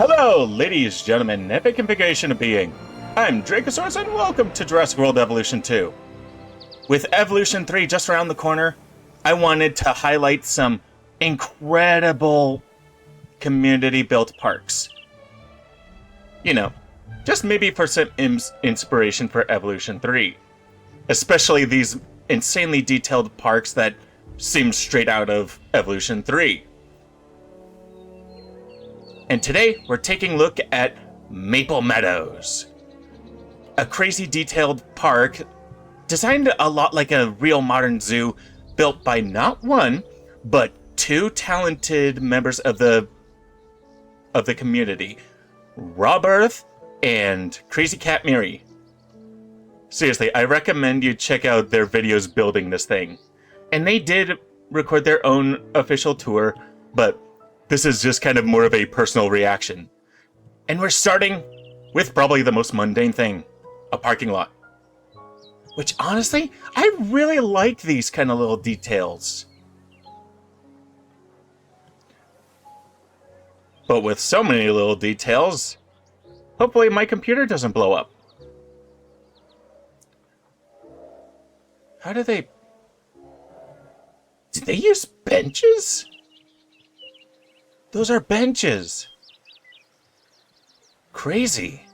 Hello, ladies, gentlemen, epic configuration of being. I'm Dracosaurus, and welcome to Jurassic World Evolution 2. With Evolution 3 just around the corner, I wanted to highlight some incredible community-built parks. You know, just maybe for some inspiration for Evolution 3. Especially these insanely detailed parks that seem straight out of Evolution 3. And today, we're taking a look at Maple Meadows. A crazy detailed park designed a lot like a real modern zoo, built by not one, but two talented members of the community, RobEarth and Crazycatmyri. Seriously, I recommend you check out their videos building this thing. And they did record their own official tour, but this is just kind of more of a personal reaction. And we're starting with probably the most mundane thing, a parking lot. Which honestly, I really like these kind of little details. But with so many little details, hopefully my computer doesn't blow up. How do they... Did they use benches? Those are benches. Crazy.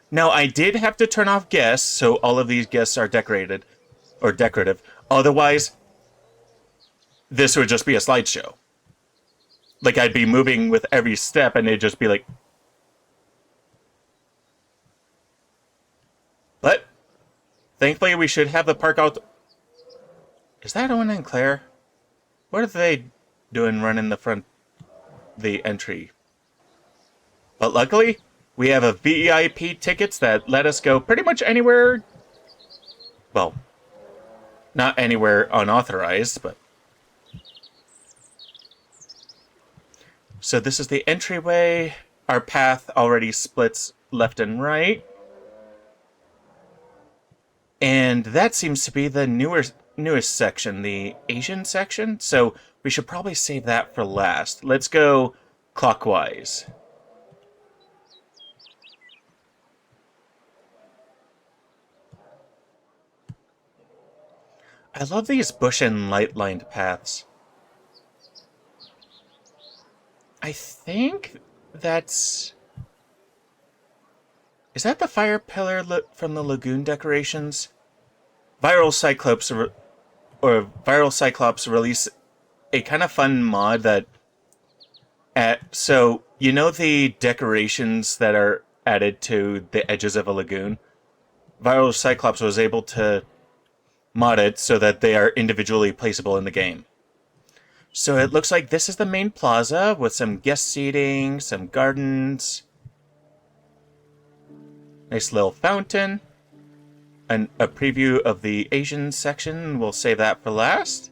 Now, I did have to turn off guests, so all of these guests are decorated, or decorative. Otherwise, this would just be a slideshow. Like, I'd be moving with every step, and it'd just be like... But, thankfully, we should have the park out... Is that Owen and Claire? What are they doing running the entry? But luckily, we have a VIP tickets that let us go pretty much anywhere. Well, not anywhere unauthorized, but... So this is the entryway. Our path already splits left and right. And that seems to be the newest section, the Asian section. So we should probably save that for last. Let's go clockwise. I love these bush and light-lined paths. I think that's... Is that the fire pillar from the lagoon decorations? Viral Cyclops release a kind of fun mod that... So, you know the decorations that are added to the edges of a lagoon? Viral Cyclops was able to mod it so that they are individually placeable in the game. So it looks like this is the main plaza with some guest seating, some gardens, nice little fountain, and a preview of the Asian section. We'll save that for last.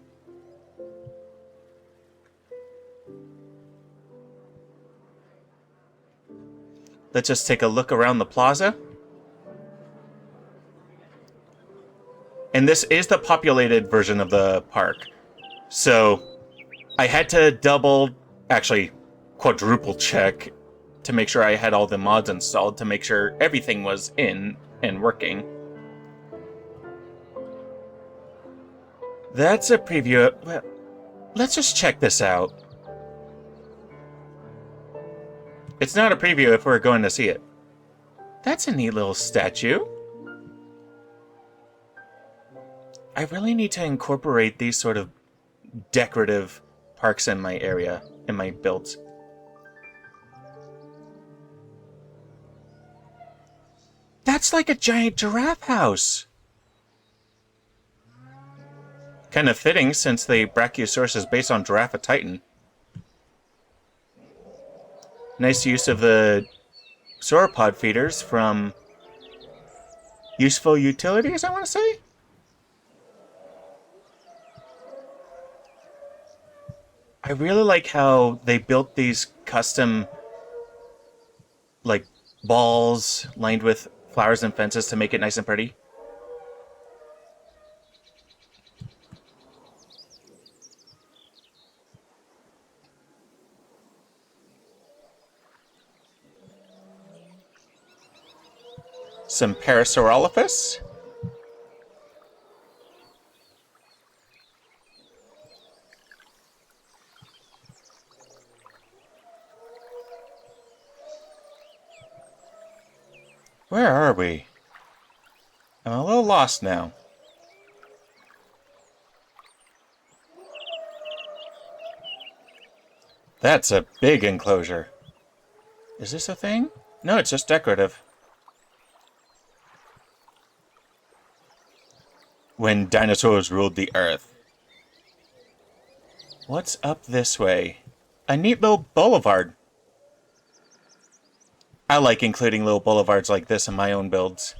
Let's just take a look around the plaza. And this is the populated version of the park. So I had to actually quadruple check to make sure I had all the mods installed to make sure everything was in and working. That's a preview. Well, let's just check this out. It's not a preview if we're going to see it. That's a neat little statue. I really need to incorporate these sort of decorative parks in my area, in my builds. That's like a giant giraffe house! Kind of fitting since the Brachiosaurus is based on Giraffe Titan. Nice use of the sauropod feeders from Useful Utilities, I want to say? I really like how they built these custom, like, balls lined with flowers and fences to make it nice and pretty. some Parasaurolophus. Where are we? I'm a little lost now. That's a big enclosure. Is this a thing? No, it's just decorative. When dinosaurs ruled the earth. What's up this way? A neat little boulevard. I like including little boulevards like this in my own builds.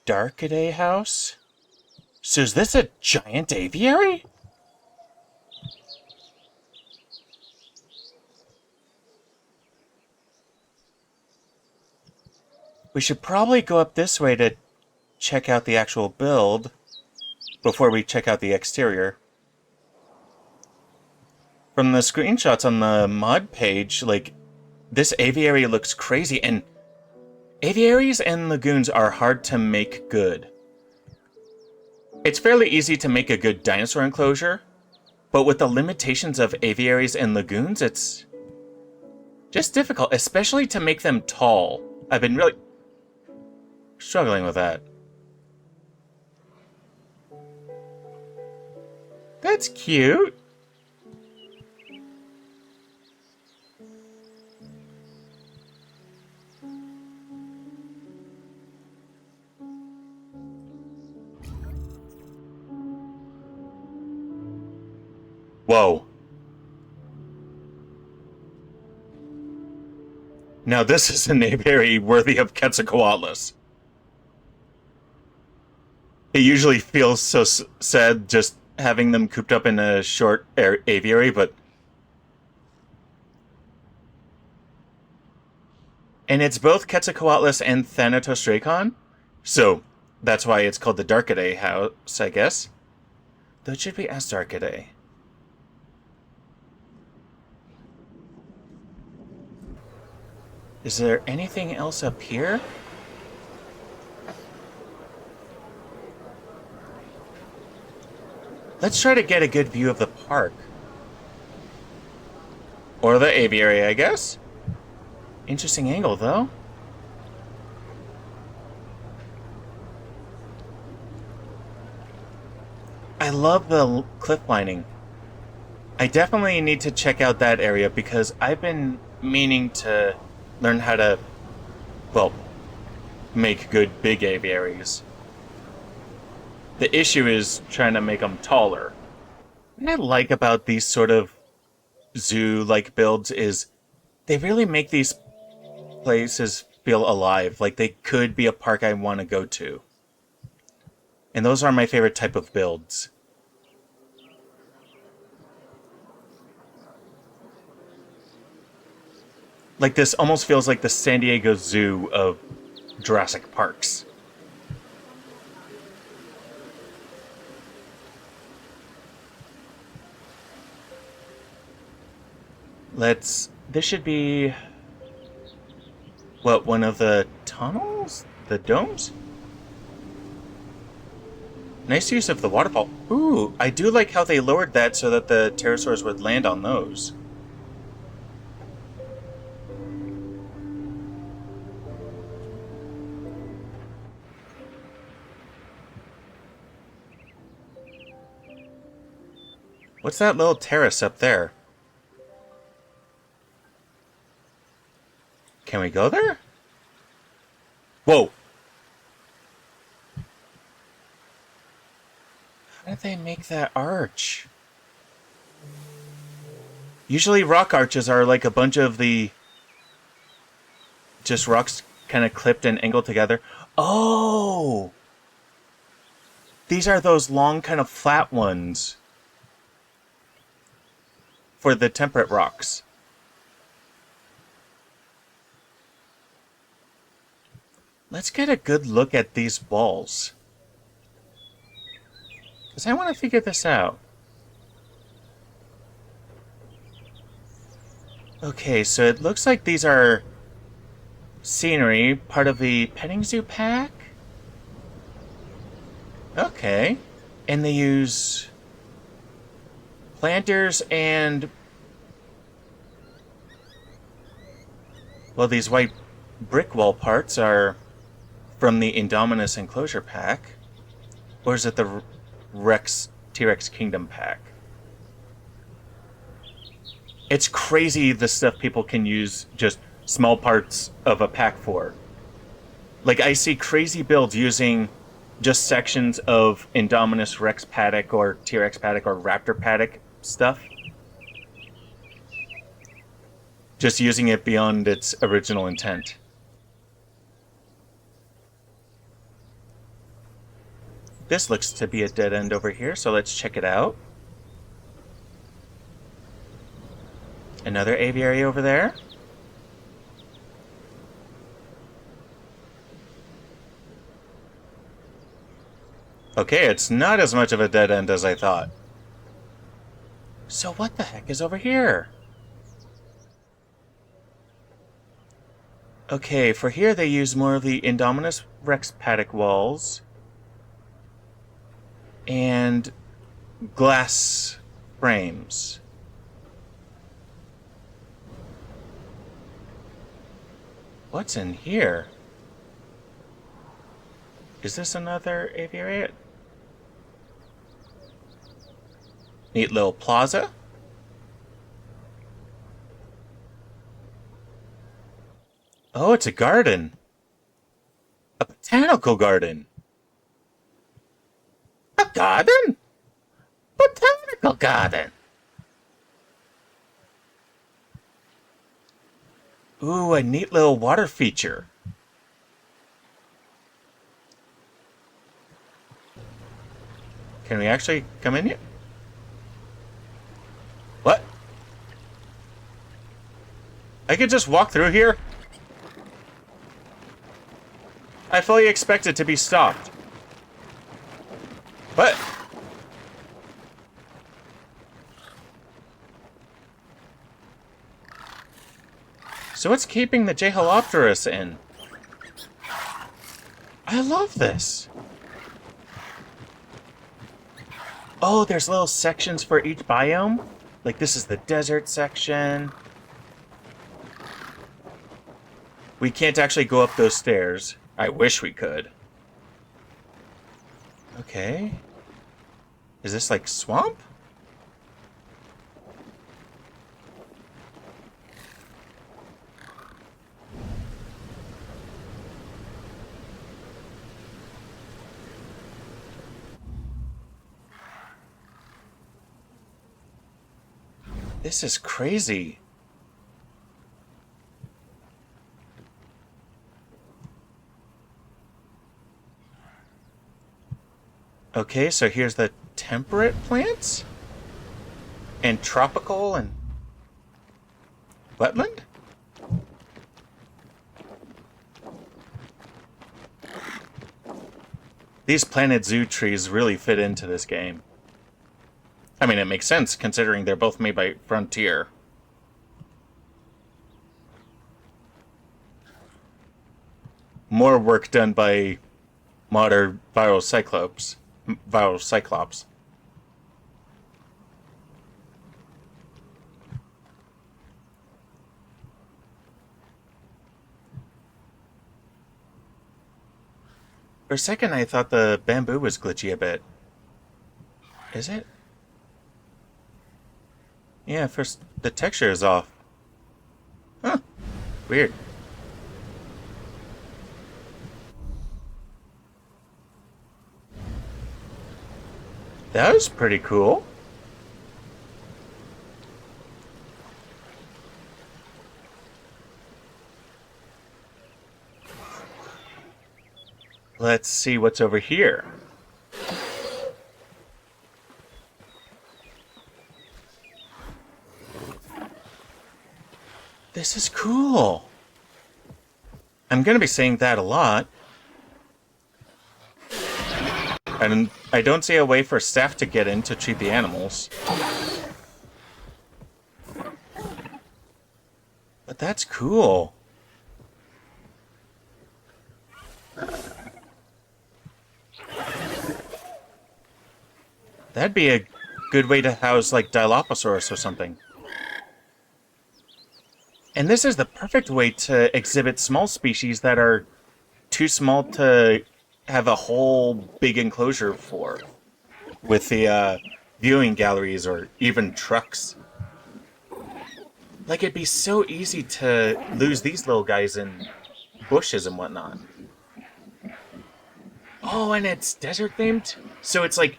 Darkaday House? So is this a giant aviary? We should probably go up this way to check out the actual build before we check out the exterior. From the screenshots on the mod page, like, this aviary looks crazy, and aviaries and lagoons are hard to make good. It's fairly easy to make a good dinosaur enclosure, but with the limitations of aviaries and lagoons, it's just difficult, especially to make them tall. I've been really struggling with that. That's cute. Whoa. Now this is an aviary worthy of Quetzalcoatlus. It usually feels so sad just having them cooped up in a short aviary, but... And it's both Quetzalcoatlus and Thanatos Dracon, so that's why it's called the Darkaday House, I guess. Though it should be as Darkaday. Is there anything else up here? Let's try to get a good view of the park. Or the aviary, I guess. Interesting angle, though. I love the cliff lining. I definitely need to check out that area because I've been meaning to learn how to, well, make good big aviaries. The issue is trying to make them taller. What I like about these sort of zoo-like builds is they really make these places feel alive, like they could be a park I want to go to. And those are my favorite type of builds. Like, this almost feels like the San Diego Zoo of Jurassic Parks. This should be... What, one of the tunnels? The domes? Nice use of the waterfall. Ooh, I do like how they lowered that so that the pterosaurs would land on those. What's that little terrace up there? Can we go there? Whoa! How did they make that arch? Usually rock arches are like a bunch of the... just rocks kind of clipped and angled together. Oh! These are those long kind of flat ones. For the temperate rocks. Let's get a good look at these balls. Because I want to figure this out. Okay, so it looks like these are scenery, part of the petting zoo pack? Okay. And they use planters and... Well, these white brick wall parts are from the Indominus enclosure pack. Or is it the T-Rex Kingdom pack? It's crazy the stuff people can use just small parts of a pack for. Like, I see crazy builds using just sections of Indominus Rex paddock or T-Rex paddock or Raptor paddock stuff. Just using it beyond its original intent. This looks to be a dead end over here, so let's check it out. Another aviary over there. Okay, it's not as much of a dead end as I thought. So what the heck is over here? Okay, for here they use more of the Indominus Rex paddock walls and glass frames. What's in here? Is this another aviary? Neat little plaza. Oh, it's a garden. A botanical garden. A garden? Botanical garden. Ooh, a neat little water feature. Can we actually come in here? What? I could just walk through here? I fully expect it to be stopped. What? So what's keeping the Jeholopterus in? I love this. Oh, there's little sections for each biome? Like this is the desert section. We can't actually go up those stairs. I wish we could. Okay. Is this like swamp? This is crazy. Okay, so here's the temperate plants? And tropical and wetland? These Planet Zoo trees really fit into this game. I mean, it makes sense considering they're both made by Frontier. More work done by modern Viral Cyclops. For a second, I thought the bamboo was glitchy a bit. Is it? Yeah, first, the texture is off. Huh. Weird. That was pretty cool. Let's see what's over here. This is cool. I'm going to be saying that a lot. And I don't see a way for staff to get in to treat the animals. That's cool. That'd be a good way to house, like, Dilophosaurus or something. And this is the perfect way to exhibit small species that are too small to have a whole big enclosure for, with the viewing galleries or even trucks. Like, it'd be so easy to lose these little guys in bushes and whatnot. Oh, and it's desert themed? So it's like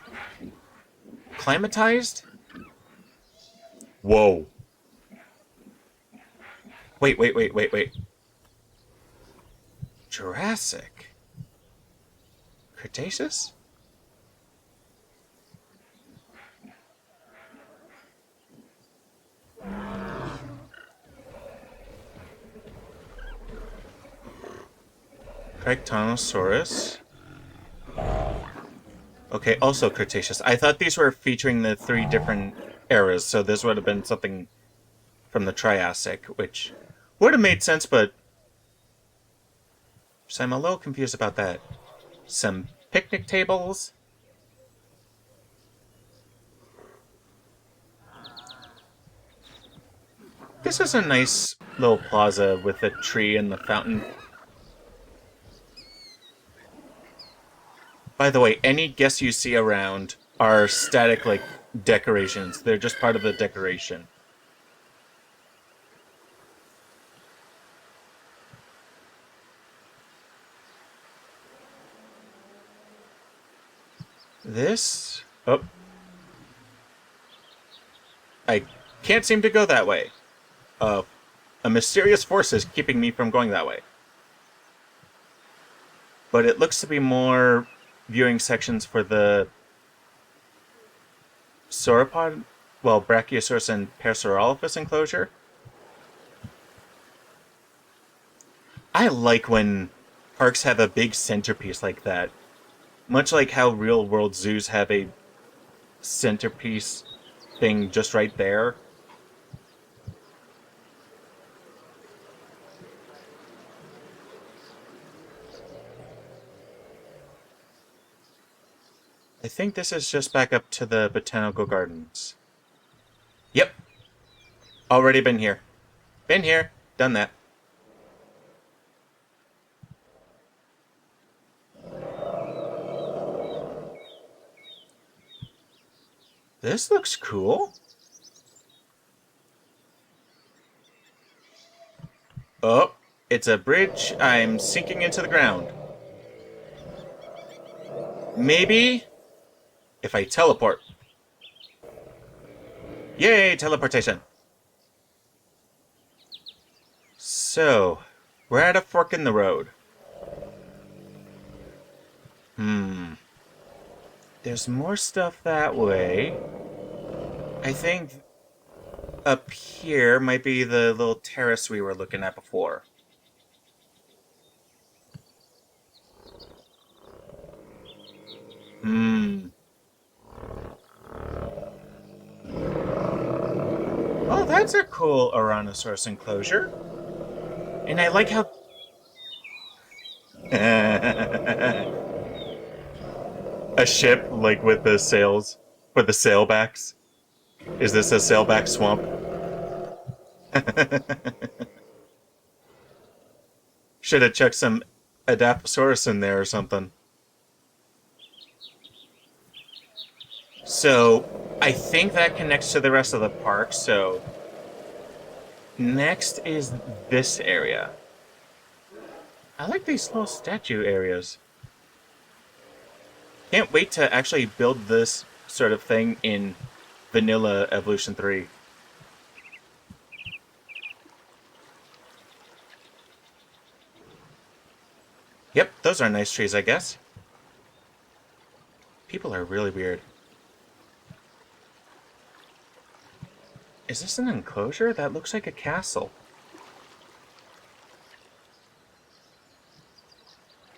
climatized? Whoa. Wait. Jurassic? Cretaceous? Dracosaurus. Okay, also Cretaceous. I thought these were featuring the 3 different eras, so this would have been something from the Triassic, which would have made sense, but so I'm a little confused about that. Some picnic tables. This is a nice little plaza with a tree and the fountain. By the way, any guests you see around are static, like, decorations. They're just part of the decoration. This... Oh. I can't seem to go that way. A mysterious force is keeping me from going that way. But it looks to be more viewing sections for the sauropod, well, Brachiosaurus and Parasaurolophus enclosure. I like when parks have a big centerpiece like that. Much like how real-world zoos have a centerpiece thing just right there. I think this is just back up to the Botanical Gardens. Yep. Already been here. Been here. Done that. This looks cool. Oh, it's a bridge. I'm sinking into the ground. Maybe if I teleport. Yay, teleportation. So, we're at a fork in the road. There's more stuff that way. I think up here might be the little terrace we were looking at before. Oh, that's a cool Ouranosaurus enclosure. And I like how... A ship, like, with the sails, with the sailbacks. Is this a sailback swamp? Should have chucked some Adaptosaurus in there or something. So, I think that connects to the rest of the park, so... Next is this area. I like these little statue areas. Can't wait to actually build this sort of thing in vanilla Evolution 3. Yep, those are nice trees, I guess. People are really weird. Is this an enclosure? That looks like a castle.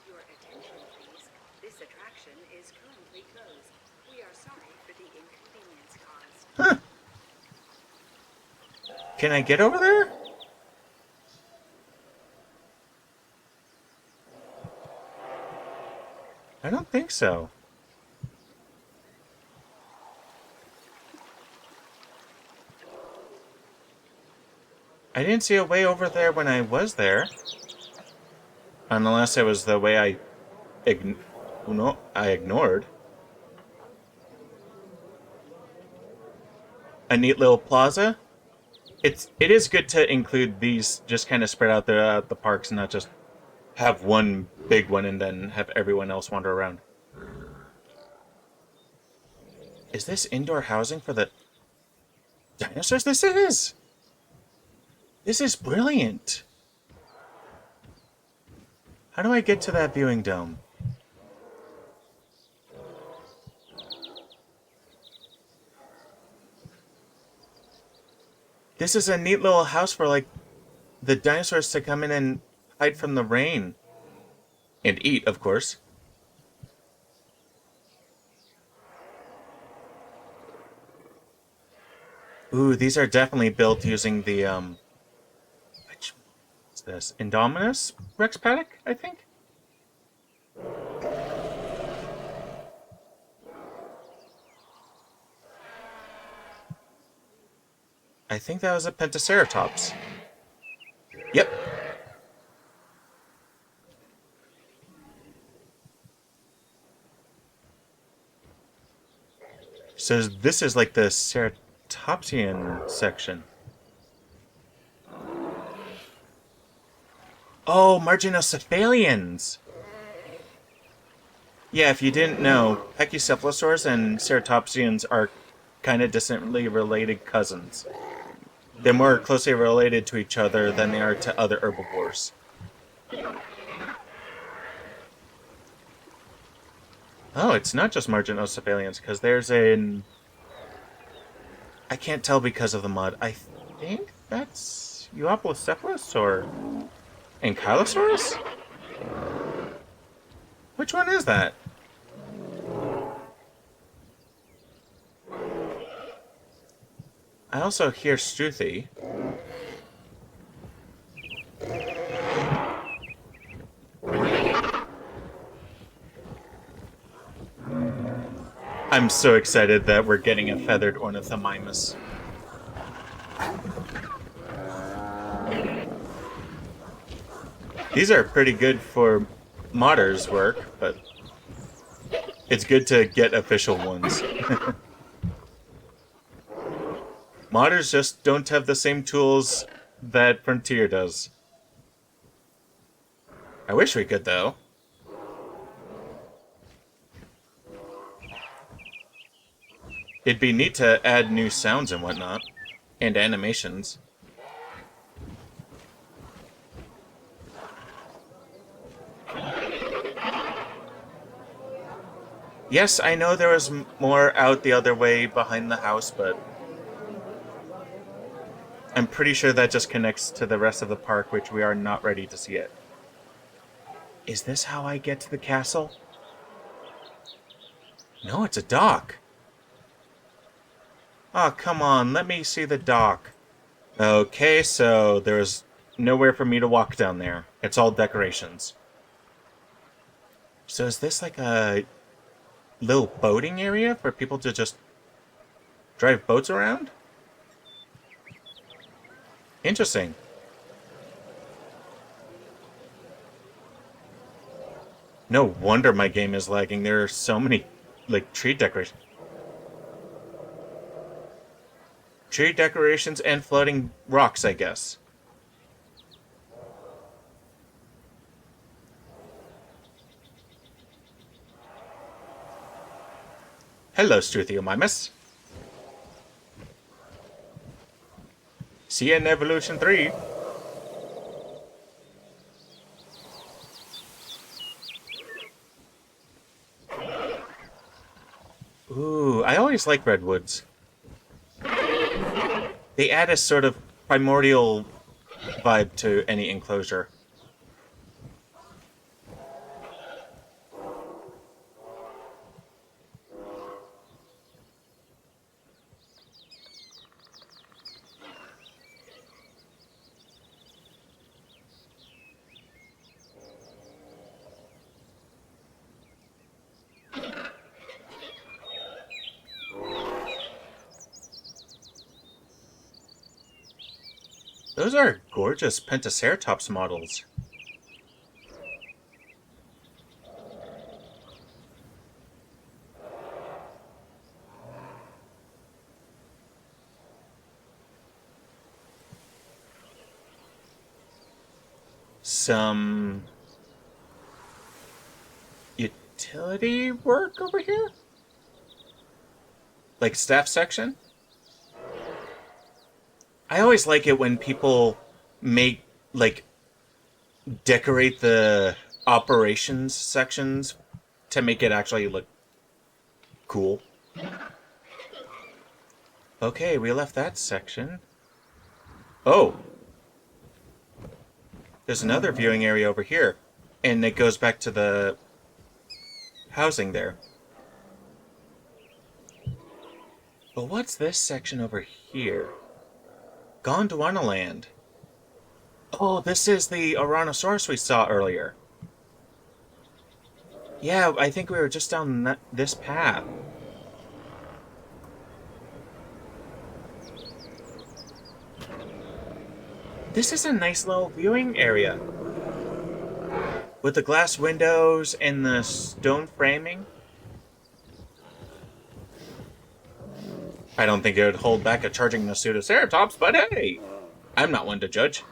Your attention, please. This attraction is currently closed. We are sorry for the inconvenience caused. Huh. Can I get over there? don't think so. I didn't see a way over there when I was there. Unless it was the way I ignored. A neat little plaza. It is good to include these just kind of spread out the parks and not just have one big one and then have everyone else wander around. Is this indoor housing for the dinosaurs? This is! This is brilliant! How do I get to that viewing dome? This is a neat little house for, like, the dinosaurs to come in and hide from the rain. And eat, of course. Ooh, these are definitely built using the, what's this? Indominus Rex paddock, I think? I think that was a Pentaceratops. Yep. So this is like the Ceratopsian section. Oh, Marginocephalians! Yeah, if you didn't know, Pachycephalosaurs and Ceratopsians are kind of distantly related cousins. They're more closely related to each other than they are to other herbivores. Oh, it's not just Marginocephalians, because there's an... I can't tell because of the mud. I think that's Euoplocephalus or Ankylosaurus? Which one is that? I also hear Struthi. I'm so excited that we're getting a feathered ornithomimus. These are pretty good for modders' work, but it's good to get official ones. Modders just don't have the same tools that Frontier does. I wish we could, though. It'd be neat to add new sounds and whatnot, and animations. Yes, I know there was more out the other way behind the house, but I'm pretty sure that just connects to the rest of the park, which we are not ready to see yet. Is this how I get to the castle? No, it's a dock. Oh, come on, let me see the dock. Okay, so there's nowhere for me to walk down there. It's all decorations. So is this like a little boating area for people to just drive boats around? Interesting. No wonder my game is lagging. There are so many, like, tree decorations. Tree decorations and floating rocks, I guess. Hello, Struthiomimus. See you in Evolution 3. Ooh, I always like redwoods. They add a sort of primordial vibe to any enclosure. Those are gorgeous Pentaceratops models. Some utility work over here? Like staff section? I always like it when people make, like, decorate the operations sections to make it actually look cool. Okay, we left that section. Oh! There's another viewing area over here, and it goes back to the housing there. But what's this section over here? Gondwana Land. Oh, this is the Tyrannosaurus we saw earlier. Yeah, I think we were just down this path. This is a nice little viewing area. With the glass windows and the stone framing. I don't think it would hold back a charging Ceratops, but hey! I'm not one to judge.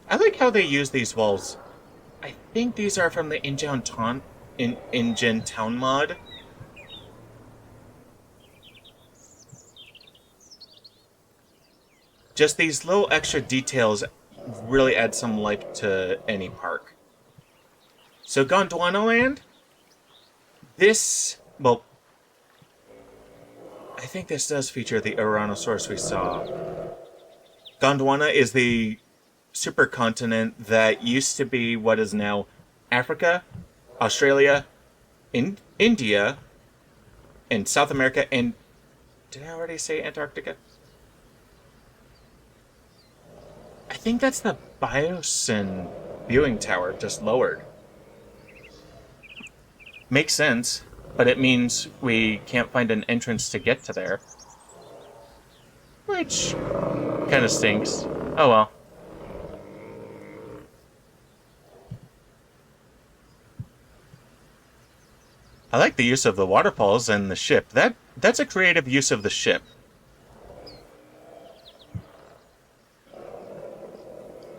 I like how they use these walls. I think these are from the InGen Town mod. Just these little extra details really add some life to any park. So Gondwana Land, this, well, I think this does feature the Tyrannosaurus we saw. Gondwana is the supercontinent that used to be what is now Africa, Australia, India, and South America, and did I already say Antarctica? I think that's the Biosyn viewing tower just lowered. Makes sense, but it means we can't find an entrance to get to there. Which kind of stinks. Oh well. I like the use of the waterfalls and the ship. That's a creative use of the ship.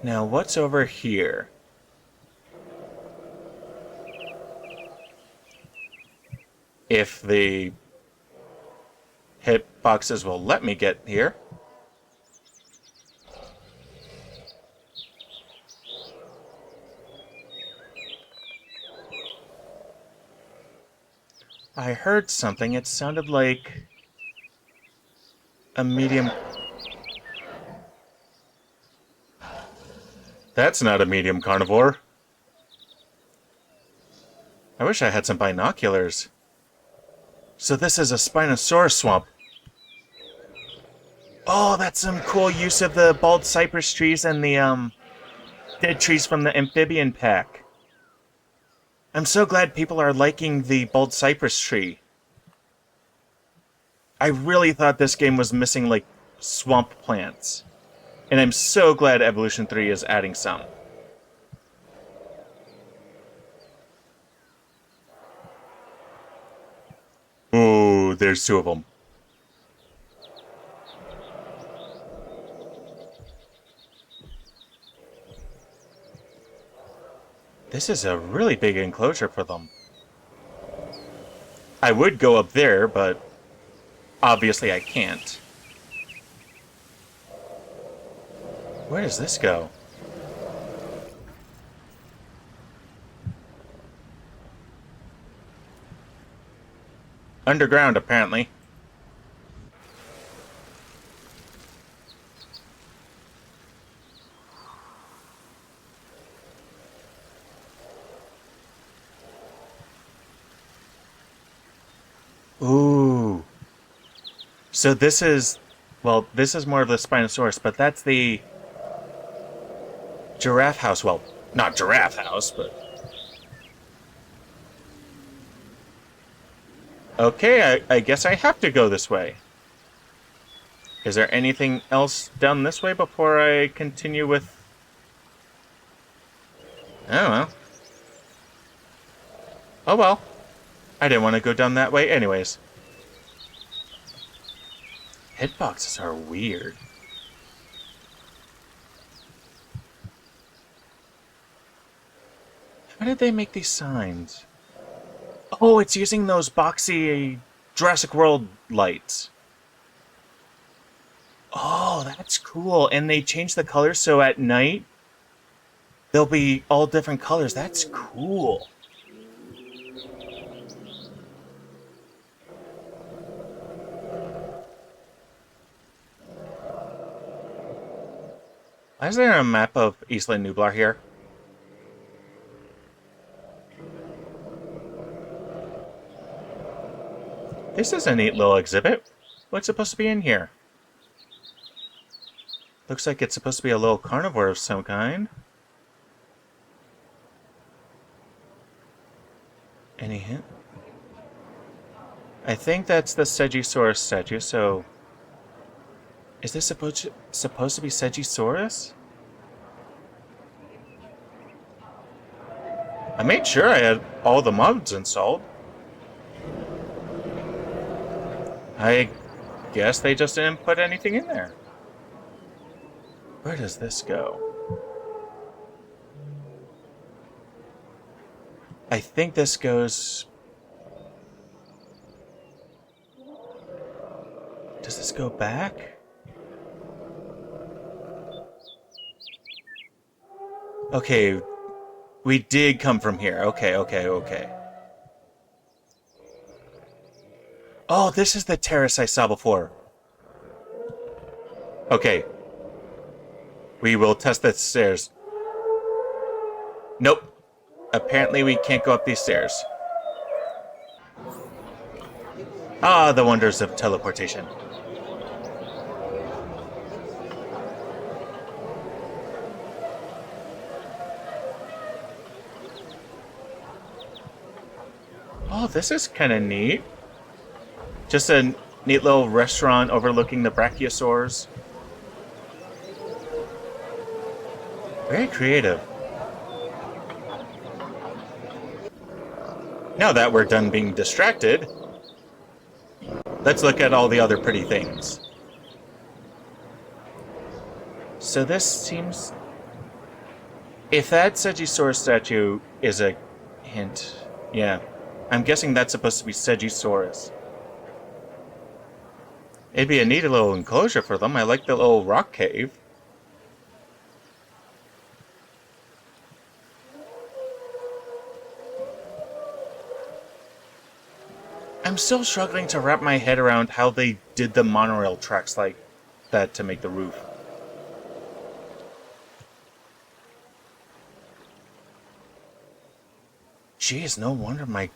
Now, what's over here? If the hitboxes will let me get here. I heard something. It sounded like a medium... That's not a medium carnivore. I wish I had some binoculars. So this is a Spinosaurus swamp. Oh, that's some cool use of the bald cypress trees and the dead trees from the amphibian pack. I'm so glad people are liking the bald cypress tree. I really thought this game was missing, like, swamp plants. And I'm so glad Evolution 3 is adding some. Ooh, there's two of them. This is a really big enclosure for them. I would go up there, but obviously I can't. Where does this go? Underground, apparently. Ooh. So this is... Well, this is more of the Spinosaurus, but that's the... Giraffe house. Well, not giraffe house, but... Okay, I guess I have to go this way. Is there anything else down this way before I continue with... I don't know. Oh well. I didn't want to go down that way anyways. Hitboxes are weird. How did they make these signs? Oh, it's using those boxy Jurassic World lights. Oh, that's cool. And they changed the colors so at night they'll be all different colors. That's cool. Why is there a map of Isla Nublar here? This is a neat little exhibit. What's supposed to be in here? Looks like it's supposed to be a little carnivore of some kind. Any hint? I think that's the Stegosaurus statue, so... Is this supposed to be Stegosaurus? I made sure I had all the mods installed. I guess they just didn't put anything in there. Where does this go? I think this goes... Does this go back? Okay, we did come from here. Okay. Oh, this is the terrace I saw before. Okay. We will test the stairs. Nope. Apparently we can't go up these stairs. Ah, the wonders of teleportation. Oh, this is kind of neat. Just a neat little restaurant overlooking the brachiosaurs. Very creative. Now that we're done being distracted, let's look at all the other pretty things. So this seems... If that Stegosaurus statue is a hint, yeah. I'm guessing that's supposed to be Stegosaurus. It'd be a neat little enclosure for them. I like the little rock cave. I'm still struggling to wrap my head around how they did the monorail tracks like that to make the roof. Jeez, no wonder my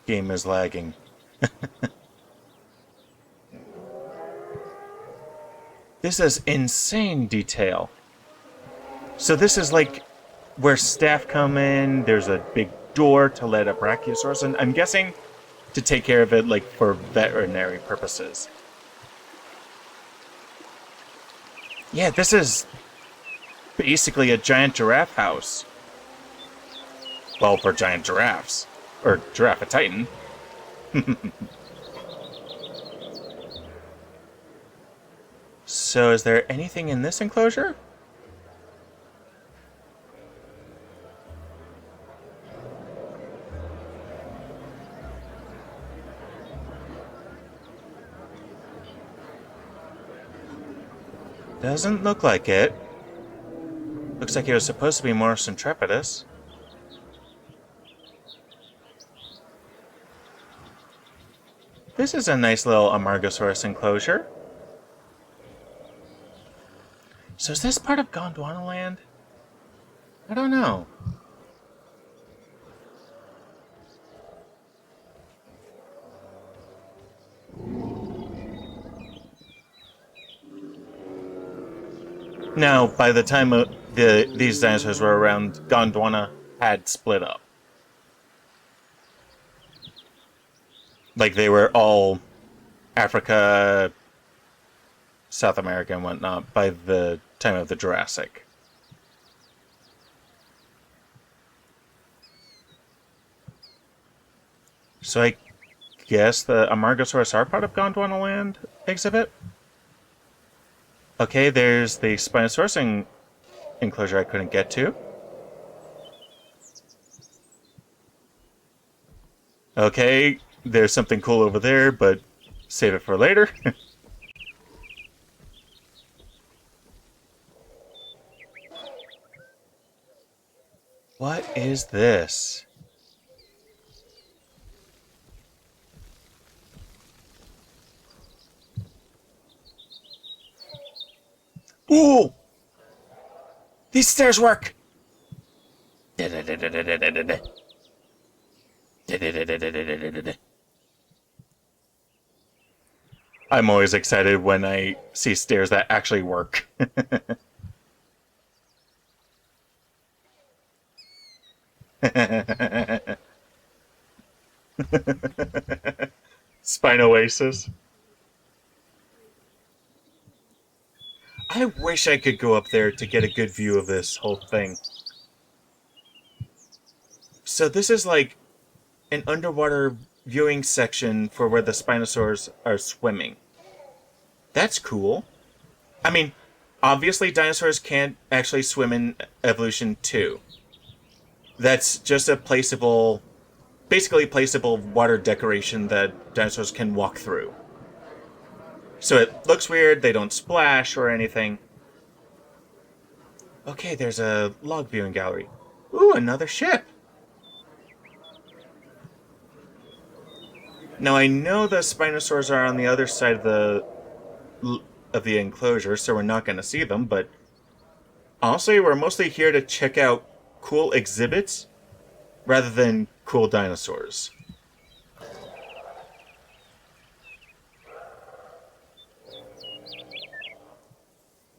game is lagging. This is insane detail. So this is like where staff come in, there's a big door to let a brachiosaurus in. I'm guessing to take care of it like for veterinary purposes. Yeah, this is basically a giant giraffe house. Well, for giant giraffes. Or Giraffe Titan. So is there anything in this enclosure? Doesn't look like it. Looks like it was supposed to be more Centrepidus. This is a nice little Amargosaurus enclosure. So is this part of Gondwana land? I don't know. Now, by the time these dinosaurs were around, Gondwana had split up. like they were all Africa, South America, and whatnot by the time of the Jurassic. So I guess the Amargosaurus are part of Gondwana Land exhibit. Okay, there's the Spinosaurus enclosure I couldn't get to. Okay, there's something cool over there, but save it for later. What is this? Ooh! These stairs work! I'm always excited when I see stairs that actually work. Spinoasis. I wish I could go up there to get a good view of this whole thing. So this is like an underwater viewing section for where the Spinosaurs are swimming. That's cool. I mean, obviously dinosaurs can't actually swim in Evolution 2. That's just a placeable, basically placeable water decoration that dinosaurs can walk through. So it looks weird, they don't splash or anything. Okay, there's a log viewing gallery. Ooh, another ship! Now I know the Spinosaurs are on the other side of the enclosure, so we're not going to see them, but honestly, we're mostly here to check out cool exhibits rather than cool dinosaurs.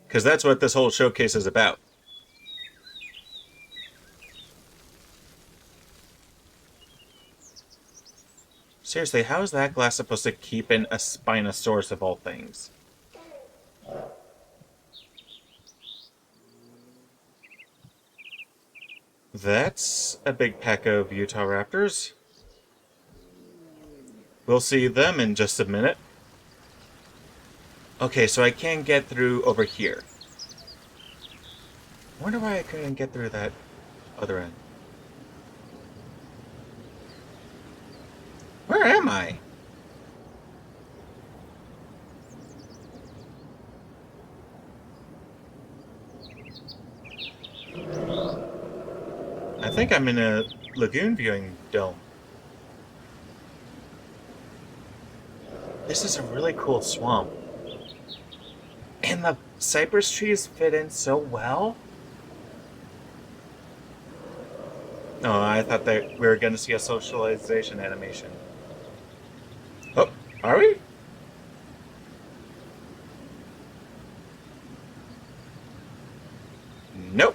Because that's what this whole showcase is about. Seriously, how is that glass supposed to keep in a Spinosaurus of all things? That's a big pack of Utah raptors. We'll see them in just a minute. Okay, so I can get through over here. I wonder why I couldn't get through that other end. Where am I? I think I'm in a lagoon viewing dome. This is a really cool swamp. And the cypress trees fit in so well. Oh, I thought that we were going to see a socialization animation. Oh, are we? Nope.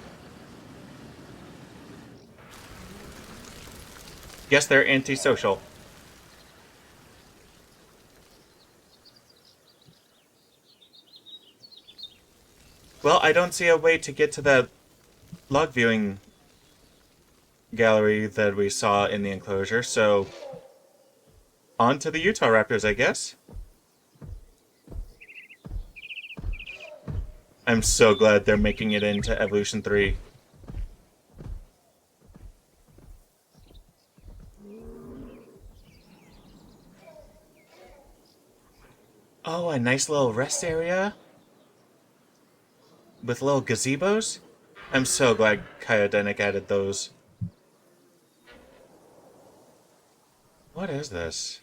Guess they're antisocial. Well, I don't see a way to get to that log viewing gallery that we saw in the enclosure, so on to the Utah Raptors, I guess. I'm so glad they're making it into Evolution 3. Oh, a nice little rest area with little gazebos. I'm so glad Kyodenic added those. What is this?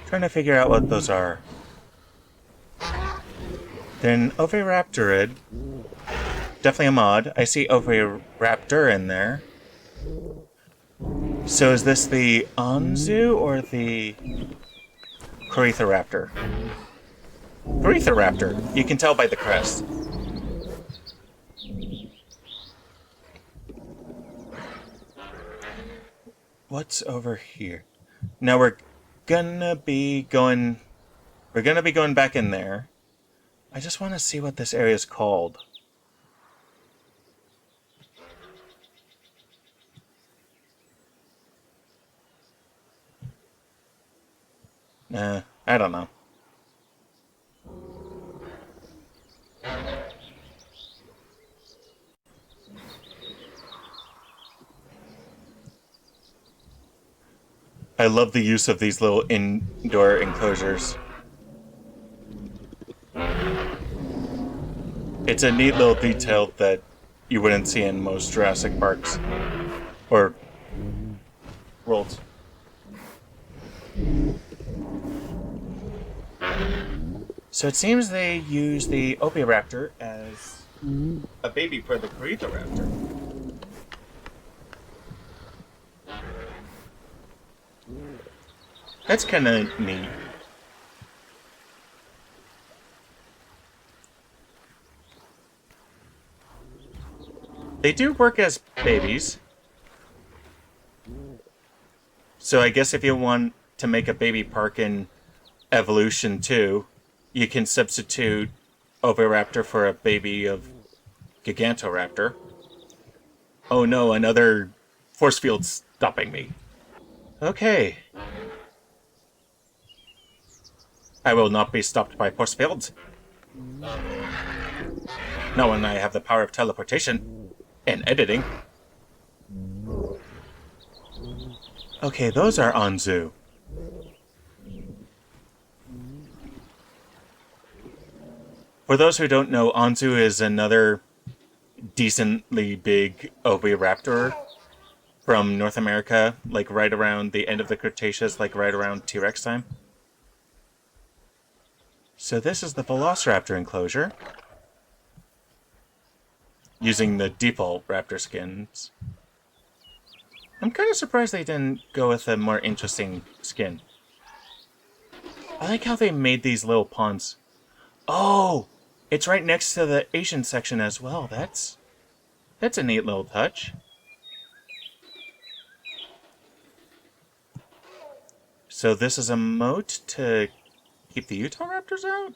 Trying to figure out what those are. They're an oviraptorid. definitely a mod. I see Oviraptor in there. So is this the Anzu or the Corythoraptor? Corythoraptor. You can tell by the crest. What's over here? Now we're gonna be going back in there. I just want to see what this area is called. Nah, I don't know. I love the use of these little indoor enclosures. It's a neat little detail that you wouldn't see in most Jurassic Parks or worlds. So it seems they use the Oviraptor as a baby for the Corythoraptor. That's kind of neat. They do work as babies. So I guess if you want to make a baby park in Evolution 2, you can substitute Oviraptor for a baby of Gigantoraptor. Oh no, another force field stopping me. Okay. I will not be stopped by force fields. Not when I have the power of teleportation and editing. Okay, those are Anzu. For those who don't know, Anzu is another decently big oviraptor from North America, like right around the end of the Cretaceous, like right around T-Rex time. So this is the Velociraptor enclosure, using the default raptor skins. I'm kind of surprised they didn't go with a more interesting skin. I like how they made these little ponds. Oh! It's right next to the Asian section as well. That's a neat little touch. So this is a moat to keep the Utah Raptors out?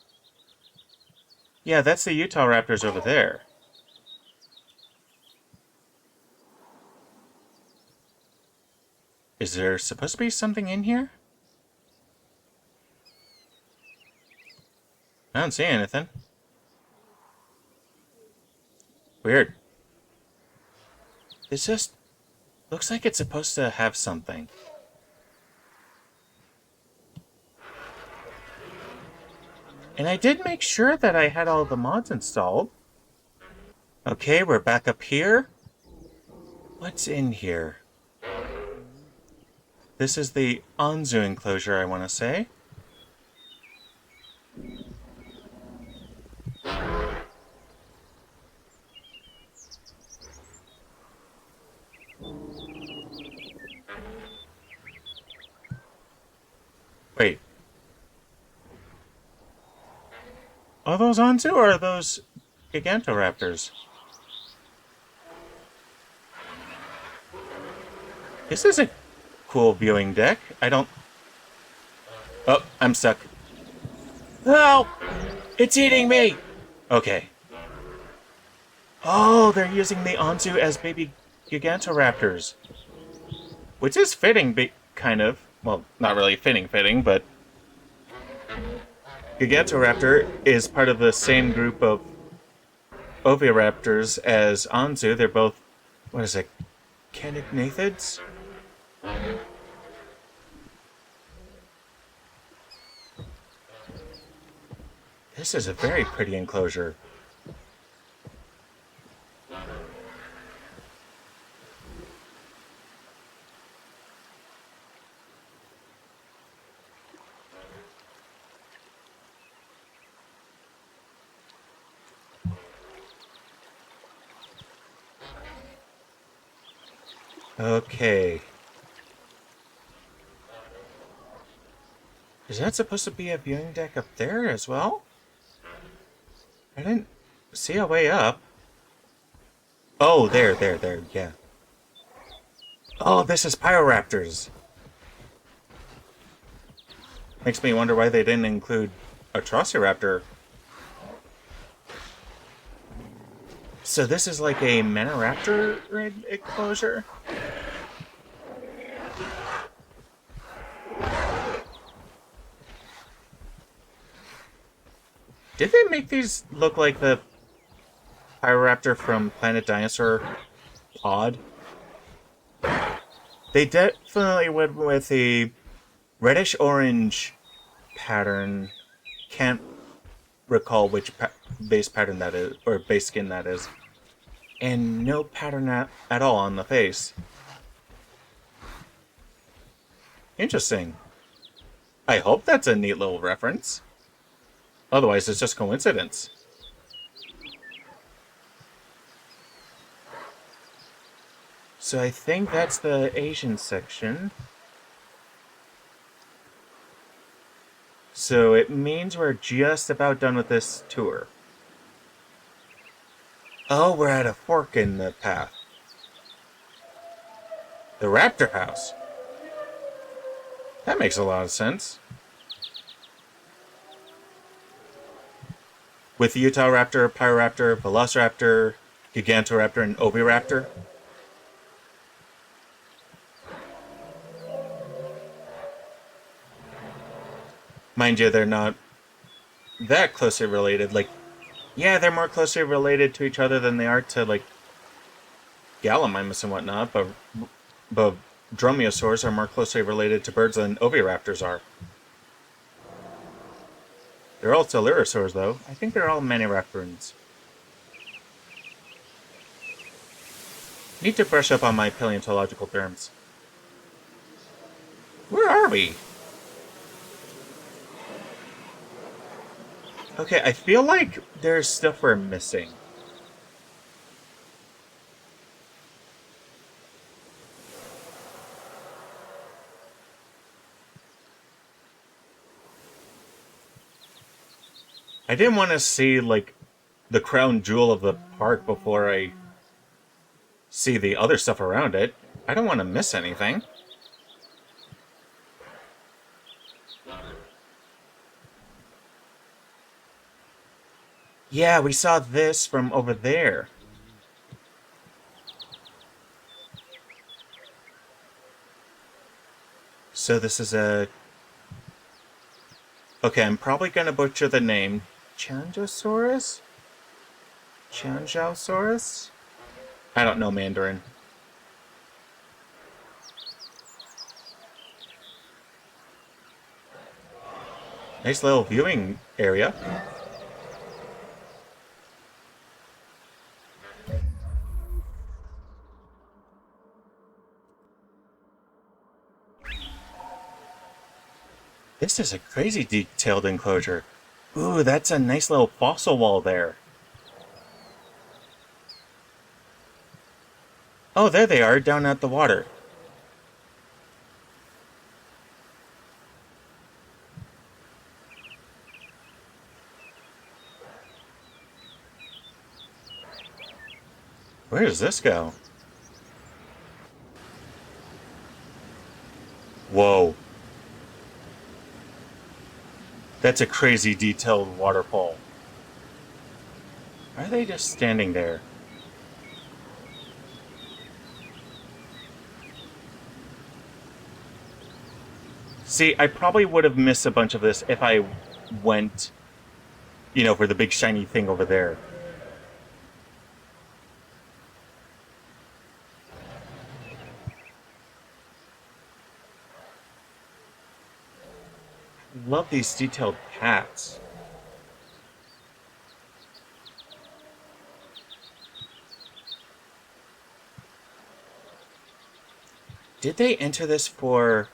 Yeah, that's the Utah Raptors over there. Is there supposed to be something in here? I don't see anything. Weird. This just looks like it's supposed to have something. And I did make sure that I had all the mods installed. Okay, we're back up here. What's in here? This is the Anzu enclosure, I want to say. Wait. Are those Anzu or are those Gigantoraptors? This is a cool viewing deck. I don't... Oh, I'm stuck. Help! It's eating me! Okay. Oh, they're using the Anzu as baby Gigantoraptors. Which is fitting, kind of. Well, not really fitting, but... Gigantoraptor is part of the same group of oviraptors as Anzu. They're both... What is it? Canignathids? This is a very pretty enclosure. Okay. Is that supposed to be a viewing deck up there as well? I didn't see a way up. Oh, there, yeah. Oh, this is Pyroraptors. Makes me wonder why they didn't include a Trociraptor. So this is like a Maniraptor enclosure? Did they make these look like the Pyroraptor from Planet Dinosaur pod? They definitely went with a reddish-orange pattern. Can't recall which base pattern that is, or base skin that is. And no pattern at all on the face. Interesting. I hope that's a neat little reference. Otherwise, it's just coincidence. So I think that's the Asian section. So it means we're just about done with this tour. Oh, we're at a fork in the path. The Raptor House. That makes a lot of sense. With Utahraptor, Pyroraptor, Velociraptor, Gigantoraptor, and Oviraptor. Mind you, they're not that closely related. Like, yeah, they're more closely related to each other than they are to, like, Gallimimus and whatnot, but Dromaeosaurs are more closely related to birds than Oviraptors are. They're all Tellurosaurs, though. I think they're all Maniraptorans. Need to brush up on my paleontological terms. Where are we? Okay, I feel like there's stuff we're missing. I didn't want to see, like, the crown jewel of the park before I see the other stuff around it. I don't want to miss anything. Yeah, we saw this from over there. So this is a... Okay, I'm probably going to butcher the name. Changosaurus? Changosaurus? I don't know Mandarin. Nice little viewing area. This is a crazy detailed enclosure. Ooh, that's a nice little fossil wall there. Oh, there they are, down at the water. Where does this go? Whoa. That's a crazy detailed waterfall. Why are they just standing there? See, I probably would have missed a bunch of this if I went, you know, for the big shiny thing over there. Love these detailed paths. Did they enter this for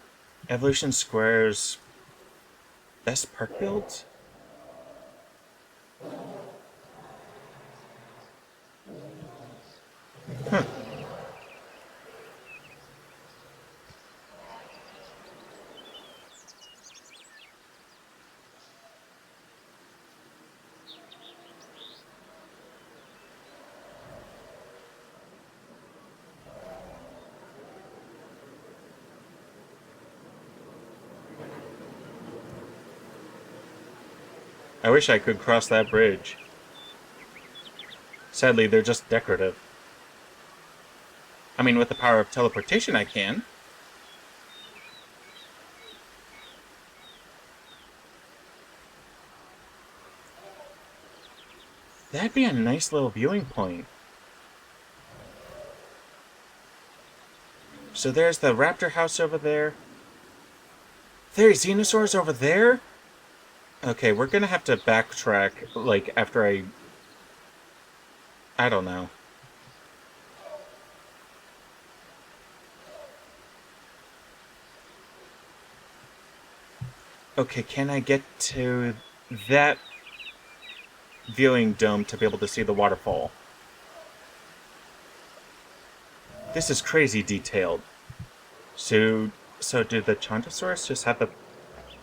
Evolution Square's best park builds? Huh. I wish I could cross that bridge. Sadly, they're just decorative. I mean, with the power of teleportation, I can. That'd be a nice little viewing point. So there's the raptor house over there. There's dinosaurs over there? Okay, we're gonna have to backtrack, like, after I don't know. Okay, can I get to that viewing dome to be able to see the waterfall? This is crazy detailed. So did the Chontosaurus just have a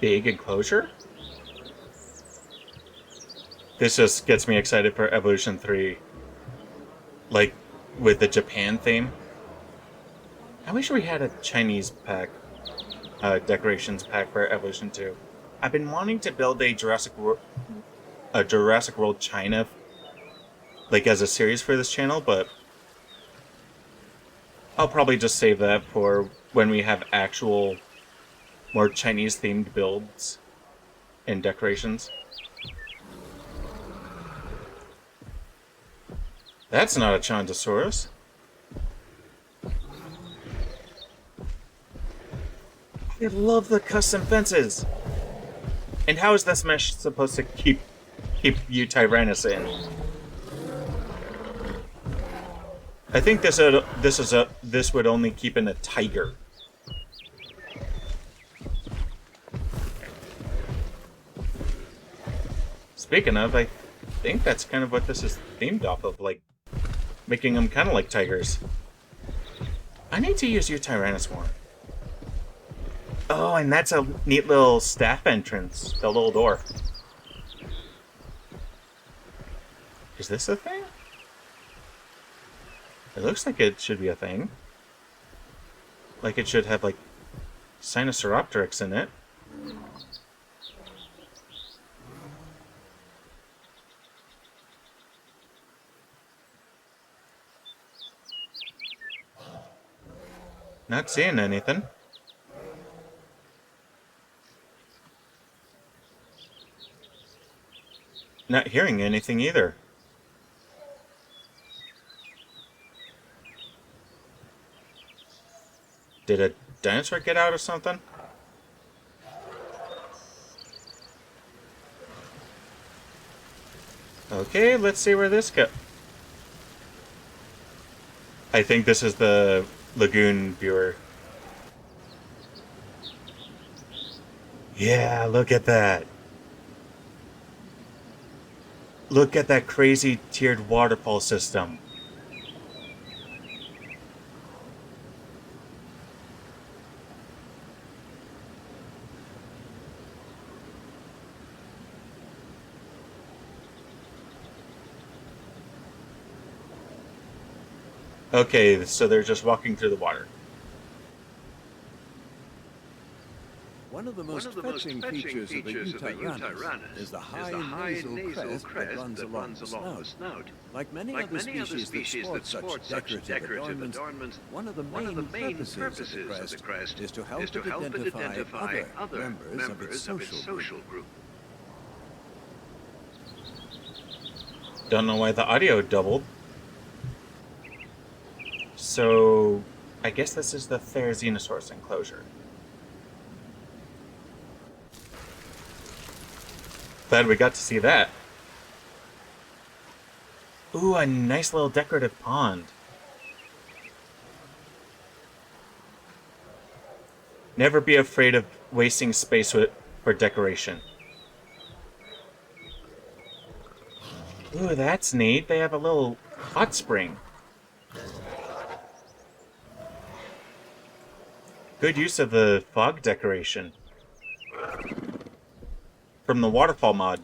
big enclosure? This just gets me excited for Evolution 3. Like, with the Japan theme. I wish we had a Chinese pack, decorations pack for Evolution 2. I've been wanting to build a Jurassic World China, like, as a series for this channel, but I'll probably just save that for when we have actual, more Chinese-themed builds and decorations. That's not a Chontosaurus. I love the custom fences. And how is this mesh supposed to keep you Tyrannus in? I think this would only keep in a tiger. Speaking of, I think that's kind of what this is themed off of, like making them kind of like tigers. I need to use Tyrannus more. Oh, and that's a neat little staff entrance, the little door. Is this a thing? It looks like it should be a thing. Like it should have, like, Sinosauropteryx in it. Not seeing anything. Not hearing anything either. Did a dinosaur get out or something? Okay, let's see where this goes. I think this is the lagoon viewer. Yeah, look at that. Look at that crazy tiered waterfall system. Okay, so they're just walking through the water. One of the most fetching features of the Eutyrannus is the high nasal crest that runs along the snout. Like many other species that sport such decorative adornments, one of the main purposes of the crest is to help it identify other members of its social group. Don't know why the audio doubled. So, I guess this is the Therizinosaurus enclosure. Glad we got to see that. Ooh, a nice little decorative pond. Never be afraid of wasting space for decoration. Ooh, that's neat. They have a little hot spring. Good use of the fog decoration from the waterfall mod.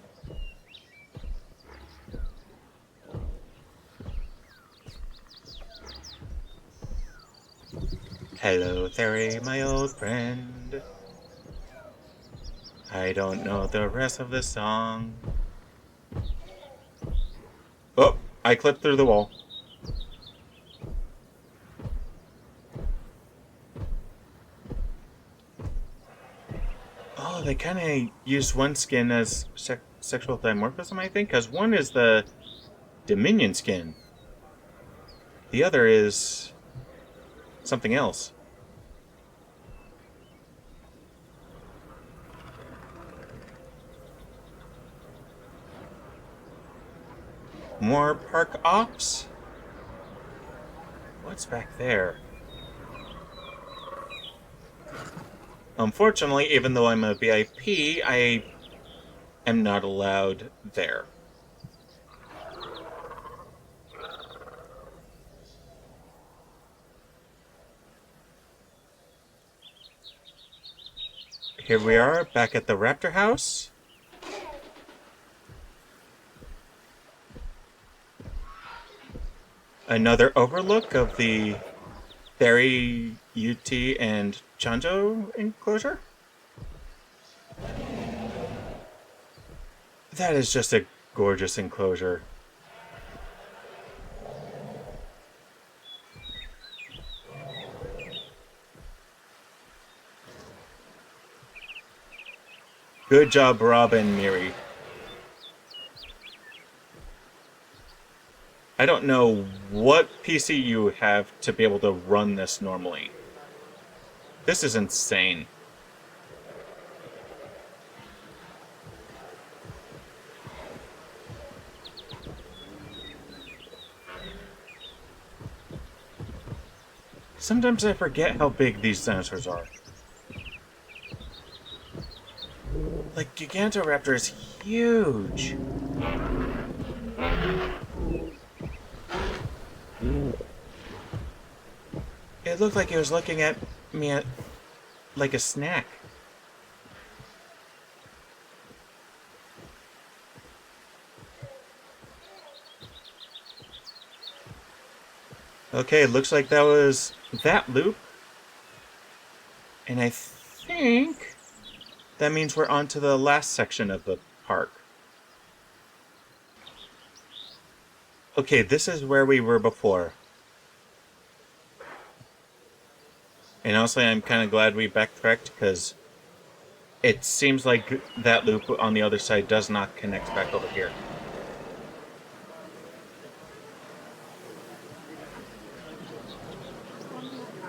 Hello, Theory, my old friend. I don't know the rest of the song, Oh, I clipped through the wall. Oh, they kind of used one skin as sexual dimorphism, I think, because one is the Dominion skin. The other is something else. More park ops? What's back there? Unfortunately, even though I'm a VIP, I am not allowed there. Here we are, back at the Raptor House. Another overlook of the Theri, UT, and Chanjo enclosure. That is just a gorgeous enclosure. Good job, Rob and Miri. I don't know what PC you have to be able to run this normally. This is insane. Sometimes I forget how big these dinosaurs are. Like, Gigantoraptor is huge. It looked like he was looking at me like a snack. Okay, looks like that was that loop. And I think that means we're on to the last section of the park. Okay, this is where we were before. And honestly, I'm kind of glad we backtracked, because it seems like that loop on the other side does not connect back over here.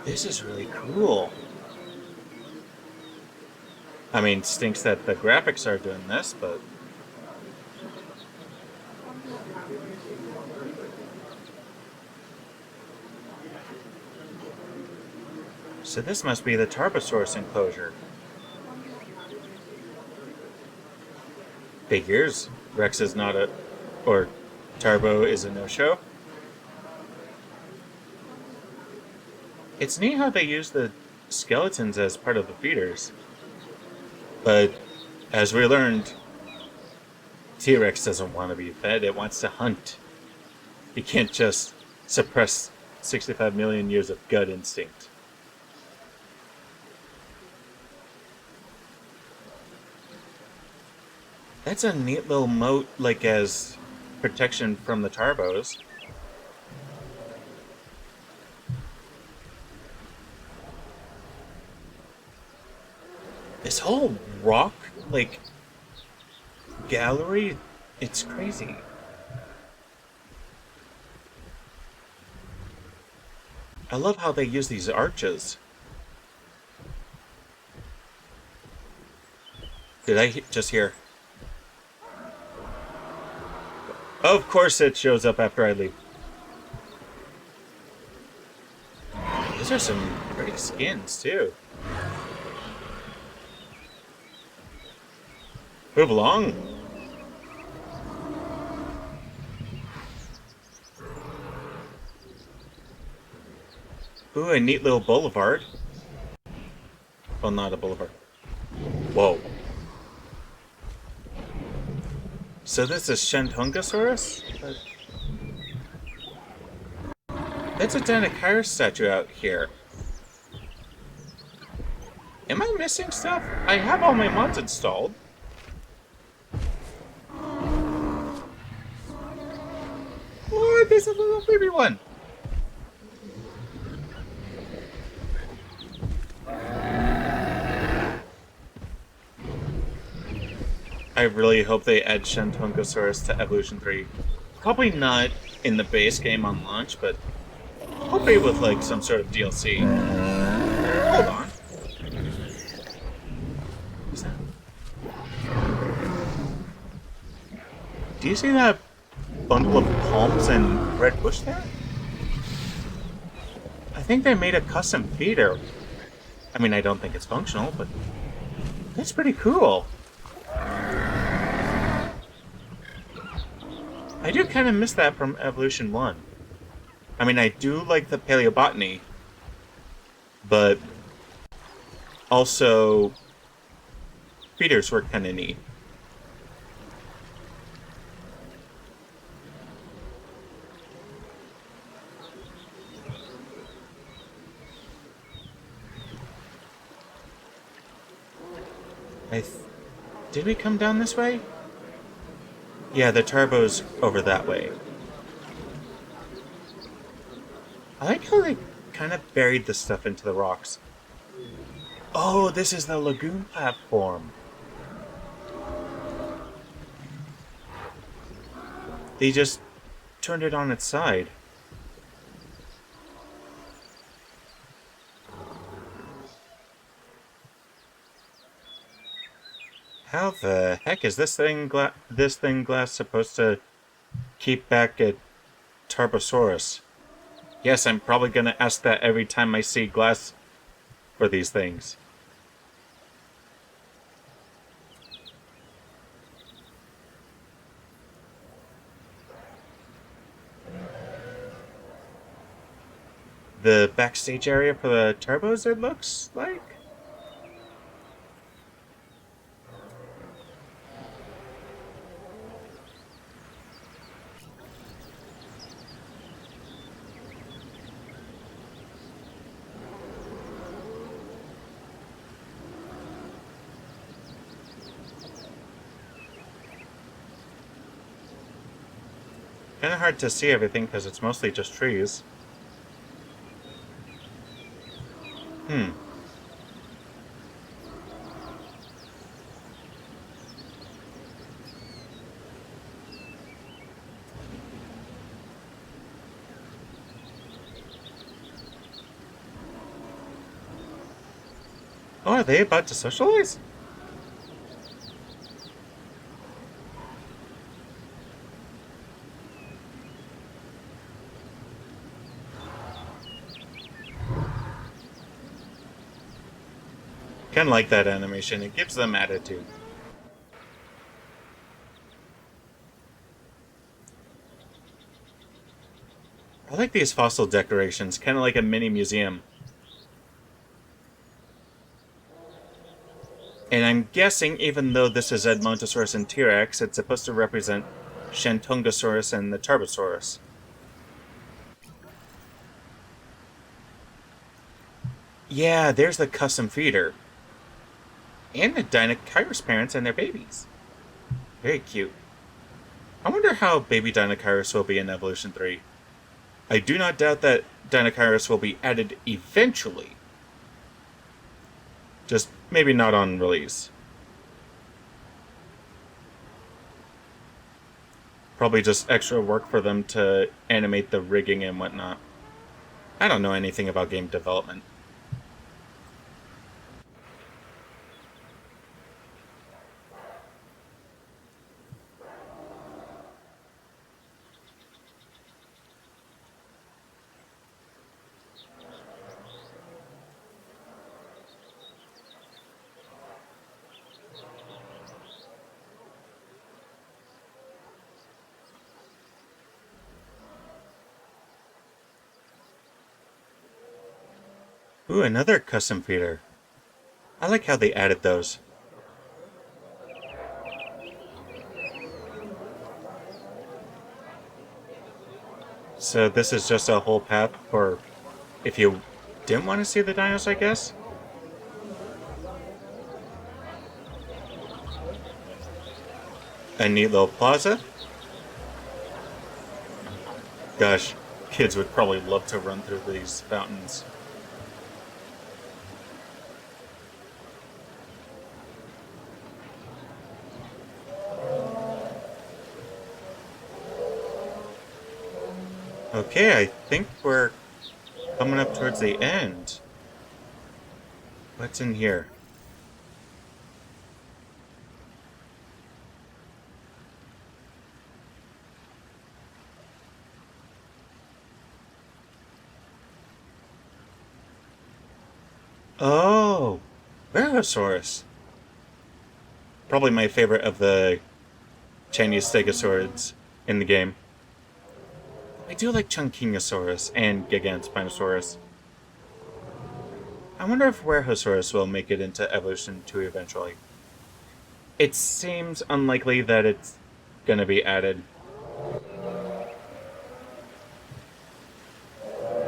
This is really cool. I mean, stinks that the graphics are doing this, but... So this must be the Dracosaurus enclosure. Figures. Rex is not a... or Tarbo is a no-show. It's neat how they use the skeletons as part of the feeders. But, as we learned, T-Rex doesn't want to be fed, it wants to hunt. You can't just suppress 65 million years of gut instinct. That's a neat little moat, like as protection from the Tarbos. This whole rock, like, gallery, it's crazy. I love how they use these arches. Did I just hear? Of course it shows up after I leave. These are some pretty skins, too. Move along. Ooh, a neat little boulevard. Well, not a boulevard. Whoa. So this is Shantungosaurus? That's a Dinosaurus statue out here. Am I missing stuff? I have all my mods installed. Look, there's a little baby one. I really hope they add Shantungosaurus to Evolution 3. Probably not in the base game on launch, but hopefully with like some sort of DLC. Hold on. What's that? Do you see that bundle of palms and red bush there? I think they made a custom feeder. I mean, I don't think it's functional, but that's pretty cool. I do kind of miss that from Evolution 1. I mean, I do like the paleobotany, but also feeders were kind of neat. Did we come down this way? Yeah, the turbo's over that way. I like how they kind of buried the stuff into the rocks. Oh, this is the lagoon platform. They just turned it on its side. How the heck is this thing glass supposed to keep back a Dracosaurus? Yes, I'm probably gonna ask that every time I see glass for these things. The backstage area for the turbos, it looks like? Kinda hard to see everything because it's mostly just trees. Oh, are they about to socialize? Kinda like that animation, it gives them attitude. I like these fossil decorations, kinda like a mini museum. And I'm guessing, even though this is Edmontosaurus and T-Rex, it's supposed to represent Shantungosaurus and the Dracosaurus. Yeah, there's the custom feeder. And the Dinosaurus parents and their babies. Very cute. I wonder how baby Dinosaurus will be in Evolution 3. I do not doubt that Dinosaurus will be added eventually. Just maybe not on release. Probably just extra work for them to animate the rigging and whatnot. I don't know anything about game development. Ooh, another custom feeder. I like how they added those. So this is just a whole path for if you didn't want to see the dinos, I guess? A neat little plaza. Gosh, kids would probably love to run through these fountains. Okay, I think we're coming up towards the end. What's in here? Oh, Dracosaurus. Probably my favorite of the Chinese stegosaurids in the game. I do like Chunkingosaurus and Gigantospinosaurus. I wonder if Warhosaurus will make it into Evolution 2 eventually. It seems unlikely that it's gonna be added.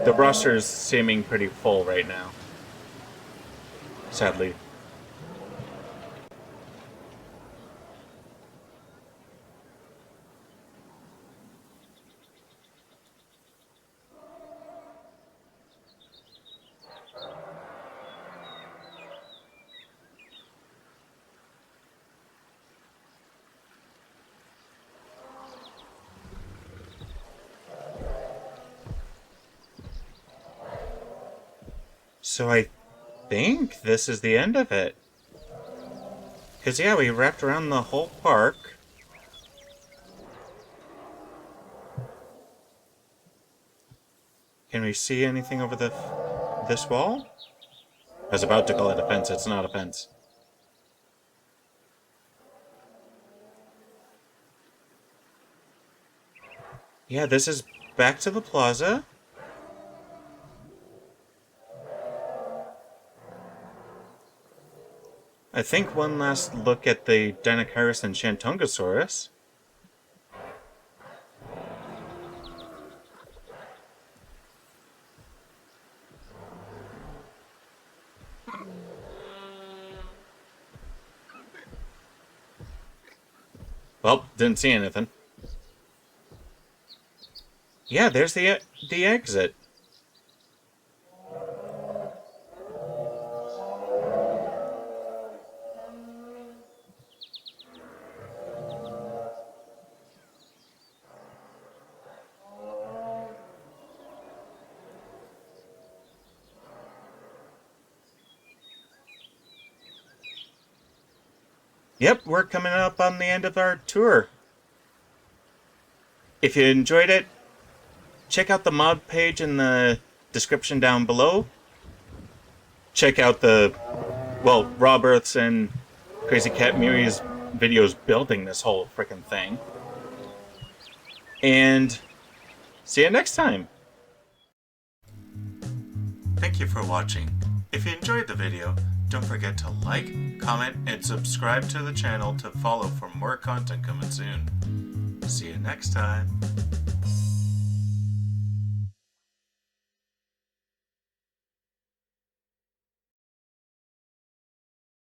The roster's seeming pretty full right now. Sadly. So I think this is the end of it. Because, yeah, we wrapped around the whole park. Can we see anything over this wall? I was about to call it a fence. It's not a fence. Yeah, this is back to the plaza. I think one last look at the Dinosaurus and Shantungosaurus. Well, didn't see anything. Yeah, there's the exit. Yep, we're coming up on the end of our tour. If you enjoyed it, check out the mod page in the description down below. Check out RobEarth's and Crazycatmyri's videos building this whole frickin' thing. And see you next time. Thank you for watching. If you enjoyed the video, don't forget to like, comment, and subscribe to the channel to follow for more content coming soon. See you next time.